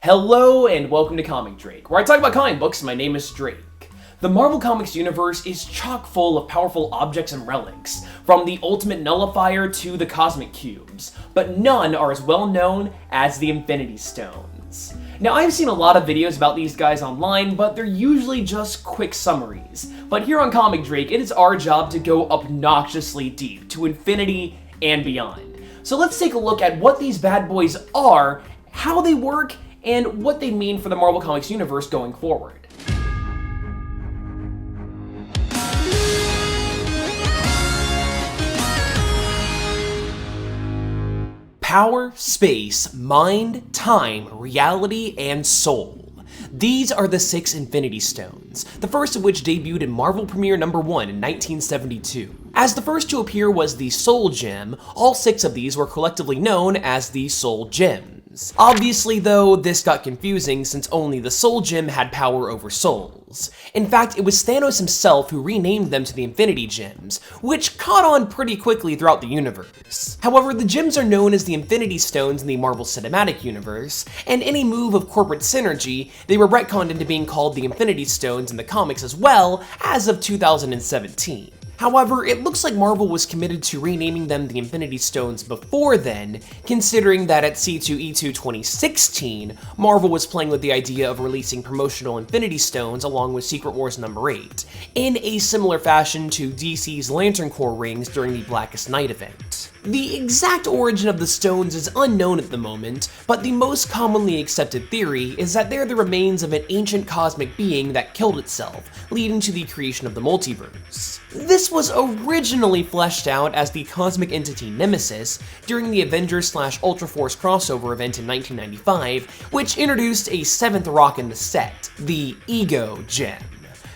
Hello and welcome to Comic Drake, where I talk about comic books. My name is Drake. The Marvel Comics universe is chock full of powerful objects and relics, from the Ultimate Nullifier to the Cosmic Cubes, but none are as well known as the Infinity Stones. Now, I've seen a lot of videos about these guys online, but they're usually just quick summaries. But here on Comic Drake, it is our job to go obnoxiously deep to infinity and beyond. So let's take a look at what these bad boys are, how they work, and what they mean for the Marvel Comics universe going forward. Power, space, mind, time, reality, and soul. These are the 6 Infinity Stones, the first of which debuted in Marvel Premiere #1 in 1972. As the first to appear was the Soul Gem, all 6 of these were collectively known as the Soul Gems. Obviously though, this got confusing since only the Soul Gem had power over souls. In fact, it was Thanos himself who renamed them to the Infinity Gems, which caught on pretty quickly throughout the universe. However, the gems are known as the Infinity Stones in the Marvel Cinematic Universe, and in a move of corporate synergy, they were retconned into being called the Infinity Stones in the comics as well as of 2017. However, it looks like Marvel was committed to renaming them the Infinity Stones before then, considering that at C2E2 2016, Marvel was playing with the idea of releasing promotional Infinity Stones along with Secret Wars #8, in a similar fashion to DC's Lantern Corps rings during the Blackest Night event. The exact origin of the stones is unknown at the moment, but the most commonly accepted theory is that they're the remains of an ancient cosmic being that killed itself, leading to the creation of the multiverse. This was originally fleshed out as the cosmic entity Nemesis during the Avengers/Ultra Force crossover event in 1995, which introduced a 7th rock in the set, the Ego Gem.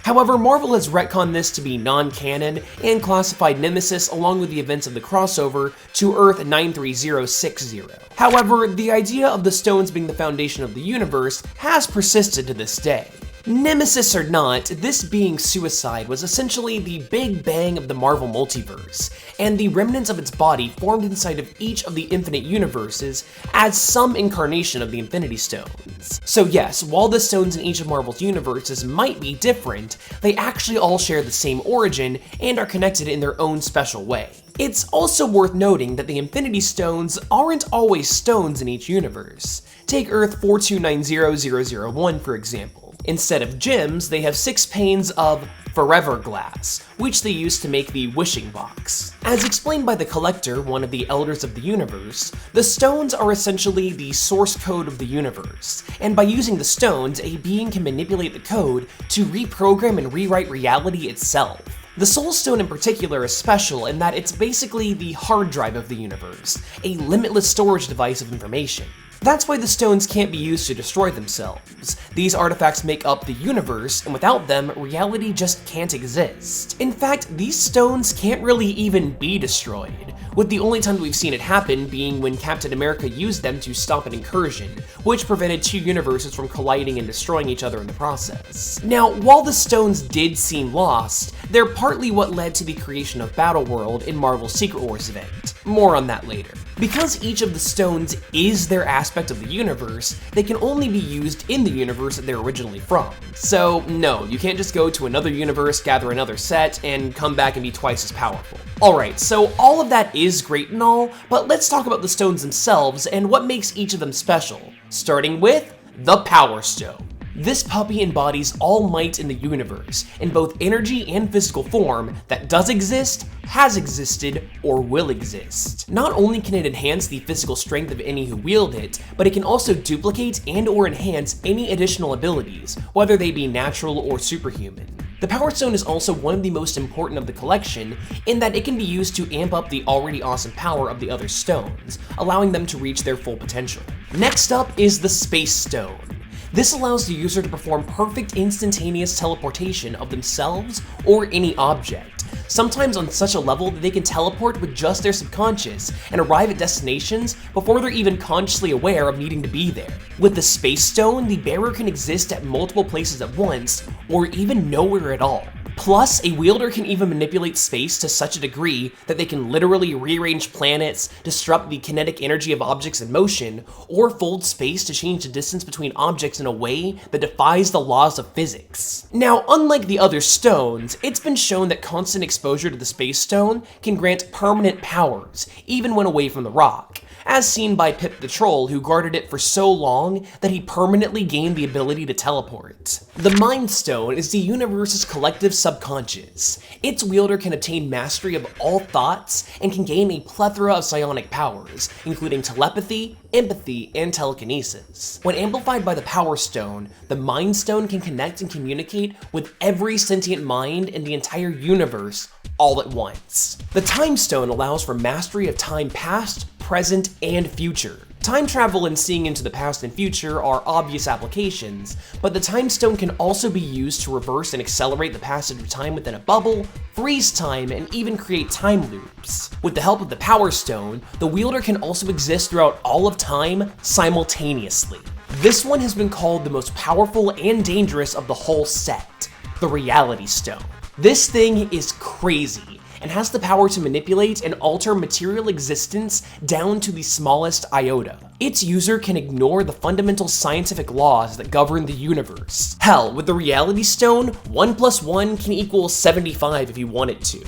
However, Marvel has retconned this to be non-canon and classified Nemesis along with the events of the crossover to Earth 93060. However, the idea of the stones being the foundation of the universe has persisted to this day. Nemesis or not, this being Suicide was essentially the Big Bang of the Marvel multiverse, and the remnants of its body formed inside of each of the infinite universes as some incarnation of the Infinity Stones. So yes, while the stones in each of Marvel's universes might be different, they actually all share the same origin and are connected in their own special way. It's also worth noting that the Infinity Stones aren't always stones in each universe. Take Earth 4290001 for example. Instead of gems, they have 6 panes of forever glass, which they use to make the wishing box. As explained by the Collector, one of the Elders of the Universe, the stones are essentially the source code of the universe, and by using the stones, a being can manipulate the code to reprogram and rewrite reality itself. The Soul Stone in particular is special in that it's basically the hard drive of the universe, a limitless storage device of information. That's why the stones can't be used to destroy themselves. These artifacts make up the universe, and without them, reality just can't exist. In fact, these stones can't really even be destroyed, with the only time we've seen it happen being when Captain America used them to stop an incursion, which prevented 2 universes from colliding and destroying each other in the process. Now, while the stones did seem lost, they're partly what led to the creation of Battleworld in Marvel's Secret Wars event. More on that later. Because each of the stones is their aspect of the universe, they can only be used in the universe that they're originally from. So no, you can't just go to another universe, gather another set, and come back and be twice as powerful. Alright, so all of that is great and all, but let's talk about the stones themselves and what makes each of them special, starting with the Power Stone. This puppy embodies all might in the universe, in both energy and physical form that does exist, has existed, or will exist. Not only can it enhance the physical strength of any who wield it, but it can also duplicate and or enhance any additional abilities, whether they be natural or superhuman. The Power Stone is also one of the most important of the collection in that it can be used to amp up the already awesome power of the other stones, allowing them to reach their full potential. Next up is the Space Stone. This allows the user to perform perfect instantaneous teleportation of themselves or any object, sometimes on such a level that they can teleport with just their subconscious and arrive at destinations before they're even consciously aware of needing to be there. With the Space Stone, the bearer can exist at multiple places at once, or even nowhere at all. Plus, a wielder can even manipulate space to such a degree that they can literally rearrange planets, disrupt the kinetic energy of objects in motion, or fold space to change the distance between objects in a way that defies the laws of physics. Now, unlike the other stones, it's been shown that constant exposure to the space stone can grant permanent powers, even when away from the rock, as seen by Pip the Troll, who guarded it for so long that he permanently gained the ability to teleport. The Mind Stone is the universe's collective subconscious. Its wielder can obtain mastery of all thoughts and can gain a plethora of psionic powers, including telepathy, empathy, and telekinesis. When amplified by the Power Stone, the Mind Stone can connect and communicate with every sentient mind in the entire universe all at once. The Time Stone allows for mastery of time past, present, and future. Time travel and seeing into the past and future are obvious applications, but the Time Stone can also be used to reverse and accelerate the passage of time within a bubble, freeze time, and even create time loops. With the help of the Power Stone, the wielder can also exist throughout all of time simultaneously. This one has been called the most powerful and dangerous of the whole set, the Reality Stone. This thing is crazy, and has the power to manipulate and alter material existence down to the smallest iota. Its user can ignore the fundamental scientific laws that govern the universe. Hell, with the Reality Stone, 1 + 1 can equal 75 if you want it to.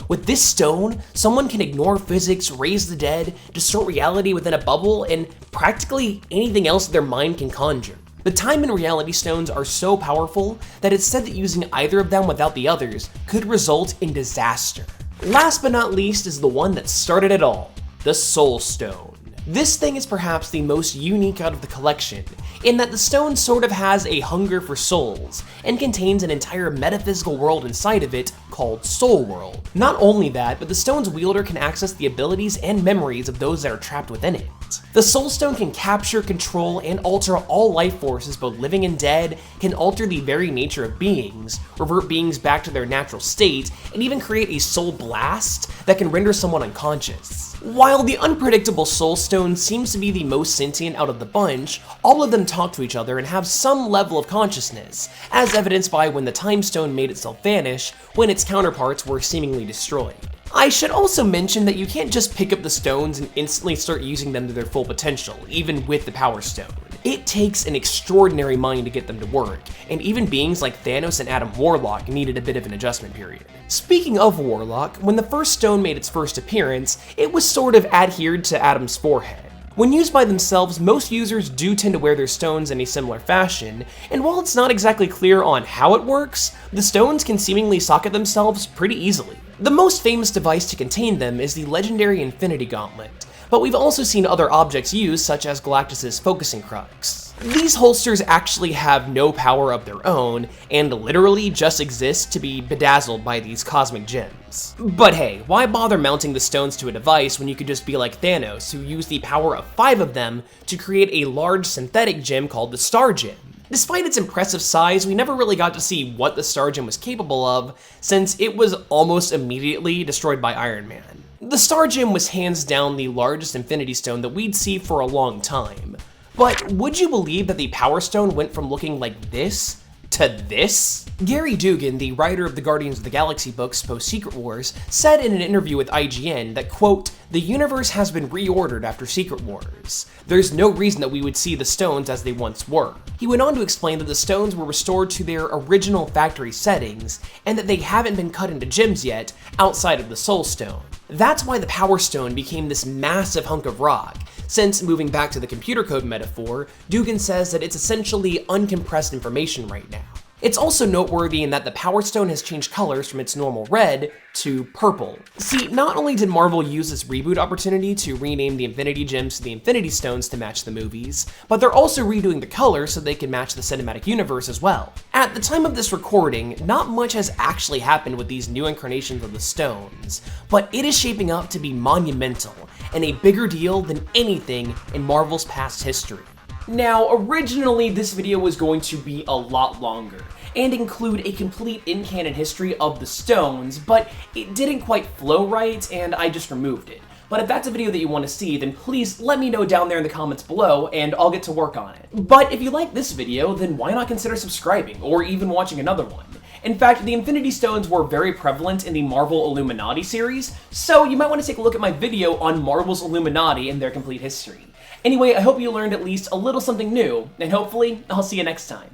With this stone, someone can ignore physics, raise the dead, distort reality within a bubble, and practically anything else their mind can conjure. The Time and Reality Stones are so powerful that it's said that using either of them without the others could result in disaster. Last but not least is the one that started it all, the Soul Stone. This thing is perhaps the most unique out of the collection, in that the stone sort of has a hunger for souls, and contains an entire metaphysical world inside of it called Soul World. Not only that, but the stone's wielder can access the abilities and memories of those that are trapped within it. The Soul Stone can capture, control, and alter all life forces, both living and dead, can alter the very nature of beings, revert beings back to their natural state, and even create a soul blast that can render someone unconscious. While the unpredictable Soul Stone seems to be the most sentient out of the bunch, all of them talk to each other and have some level of consciousness, as evidenced by when the Time Stone made itself vanish when its counterparts were seemingly destroyed. I should also mention that you can't just pick up the stones and instantly start using them to their full potential, even with the Power Stone. It takes an extraordinary mind to get them to work, and even beings like Thanos and Adam Warlock needed a bit of an adjustment period. Speaking of Warlock, when the first stone made its first appearance, it was sort of adhered to Adam's forehead. When used by themselves, most users do tend to wear their stones in a similar fashion, and while it's not exactly clear on how it works, the stones can seemingly socket themselves pretty easily. The most famous device to contain them is the legendary Infinity Gauntlet, but we've also seen other objects used, such as Galactus' Focusing Crux. These holsters actually have no power of their own, and literally just exist to be bedazzled by these cosmic gems. But hey, why bother mounting the stones to a device when you could just be like Thanos, who used the power of 5 of them to create a large synthetic gem called the Star Gem? Despite its impressive size, we never really got to see what the Star Gem was capable of, since it was almost immediately destroyed by Iron Man. The Star Gem was hands down the largest Infinity Stone that we'd see for a long time. But would you believe that the Power Stone went from looking like this to this? Gary Dugan, the writer of the Guardians of the Galaxy books post-Secret Wars, said in an interview with IGN that, quote, "The universe has been reordered after Secret Wars. There's no reason that we would see the stones as they once were." He went on to explain that the stones were restored to their original factory settings, and that they haven't been cut into gems yet, outside of the Soul Stone. That's why the Power Stone became this massive hunk of rock, since, moving back to the computer code metaphor, Dugan says that it's essentially uncompressed information right now. It's also noteworthy in that the Power Stone has changed colors from its normal red to purple. See, not only did Marvel use this reboot opportunity to rename the Infinity Gems to the Infinity Stones to match the movies, but they're also redoing the colors so they can match the cinematic universe as well. At the time of this recording, not much has actually happened with these new incarnations of the stones, but it is shaping up to be monumental and a bigger deal than anything in Marvel's past history. Now, originally this video was going to be a lot longer and include a complete in-canon history of the stones, but it didn't quite flow right and I just removed it. But if that's a video that you want to see, then please let me know down there in the comments below, and I'll get to work on it. But if you like this video, then why not consider subscribing, or even watching another one? In fact, the Infinity Stones were very prevalent in the Marvel Illuminati series, so you might want to take a look at my video on Marvel's Illuminati and their complete history. Anyway, I hope you learned at least a little something new, and hopefully, I'll see you next time.